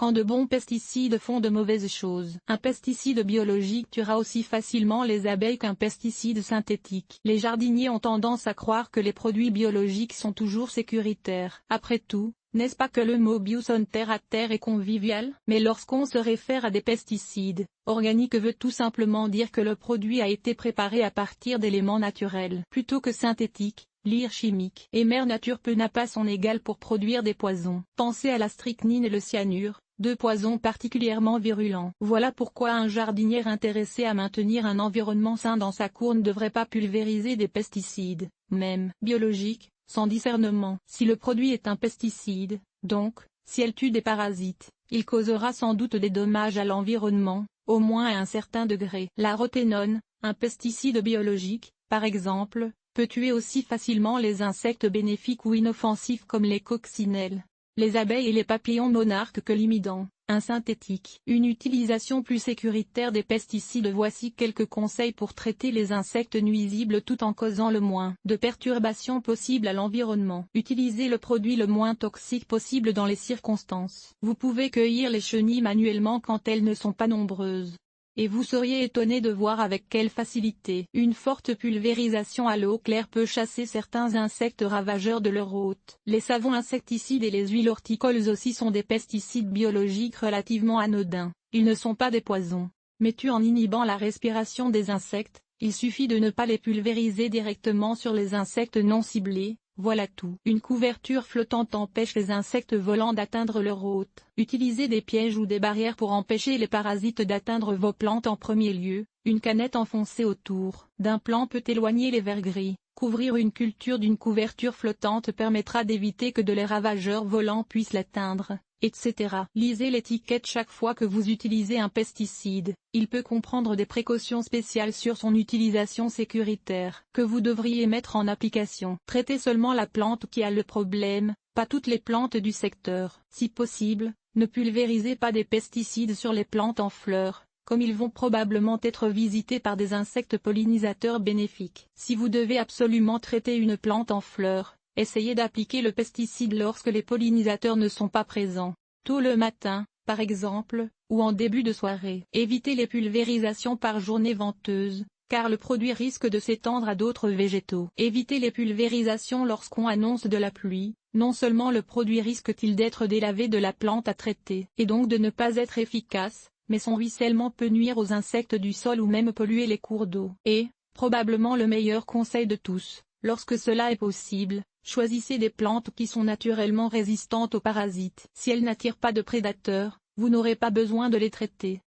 quand de bons pesticides font de mauvaises choses. Un pesticide biologique tuera aussi facilement les abeilles qu'un pesticide synthétique. Les jardiniers ont tendance à croire que les produits biologiques sont toujours sécuritaires. Après tout, n'est-ce pas que le mot bio sonne terre à terre et convivial? Mais lorsqu'on se réfère à des pesticides, organique veut tout simplement dire que le produit a été préparé à partir d'éléments naturels plutôt que synthétiques. Lire chimique. Et Mère Nature peu n'a pas son égal pour produire des poisons. Pensez à la strychnine et le cyanure, deux poisons particulièrement virulents. Voilà pourquoi un jardinier intéressé à maintenir un environnement sain dans sa cour ne devrait pas pulvériser des pesticides, même biologiques, sans discernement. Si le produit est un pesticide, donc, si elle tue des parasites, il causera sans doute des dommages à l'environnement, au moins à un certain degré. La roténone, un pesticide biologique, par exemple, peut tuer aussi facilement les insectes bénéfiques ou inoffensifs comme les coccinelles, les abeilles et les papillons monarques que l'imidant, un synthétique. Une utilisation plus sécuritaire des pesticides. Voici quelques conseils pour traiter les insectes nuisibles tout en causant le moins de perturbations possibles à l'environnement. Utilisez le produit le moins toxique possible dans les circonstances. Vous pouvez cueillir les chenilles manuellement quand elles ne sont pas nombreuses. Et vous seriez étonné de voir avec quelle facilité une forte pulvérisation à l'eau claire peut chasser certains insectes ravageurs de leur hôte. Les savons insecticides et les huiles horticoles aussi sont des pesticides biologiques relativement anodins. Ils ne sont pas des poisons, mais tuent en inhibant la respiration des insectes. Il suffit de ne pas les pulvériser directement sur les insectes non ciblés. Voilà tout. Une couverture flottante empêche les insectes volants d'atteindre leur hôte. Utilisez des pièges ou des barrières pour empêcher les parasites d'atteindre vos plantes en premier lieu. Une canette enfoncée autour d'un plant peut éloigner les vers gris. Couvrir une culture d'une couverture flottante permettra d'éviter que les ravageurs volants puissent l'atteindre, etc. Lisez l'étiquette chaque fois que vous utilisez un pesticide. Il peut comprendre des précautions spéciales sur son utilisation sécuritaire que vous devriez mettre en application. Traitez seulement la plante qui a le problème, pas toutes les plantes du secteur. Si possible, ne pulvérisez pas des pesticides sur les plantes en fleurs, comme ils vont probablement être visités par des insectes pollinisateurs bénéfiques. Si vous devez absolument traiter une plante en fleurs, essayez d'appliquer le pesticide lorsque les pollinisateurs ne sont pas présents, tôt le matin, par exemple, ou en début de soirée. Évitez les pulvérisations par journée venteuse, car le produit risque de s'étendre à d'autres végétaux. Évitez les pulvérisations lorsqu'on annonce de la pluie. Non seulement le produit risque-t-il d'être délavé de la plante à traiter, et donc de ne pas être efficace, mais son ruissellement peut nuire aux insectes du sol ou même polluer les cours d'eau. Et, probablement le meilleur conseil de tous, lorsque cela est possible, choisissez des plantes qui sont naturellement résistantes aux parasites. Si elles n'attirent pas de prédateurs, vous n'aurez pas besoin de les traiter.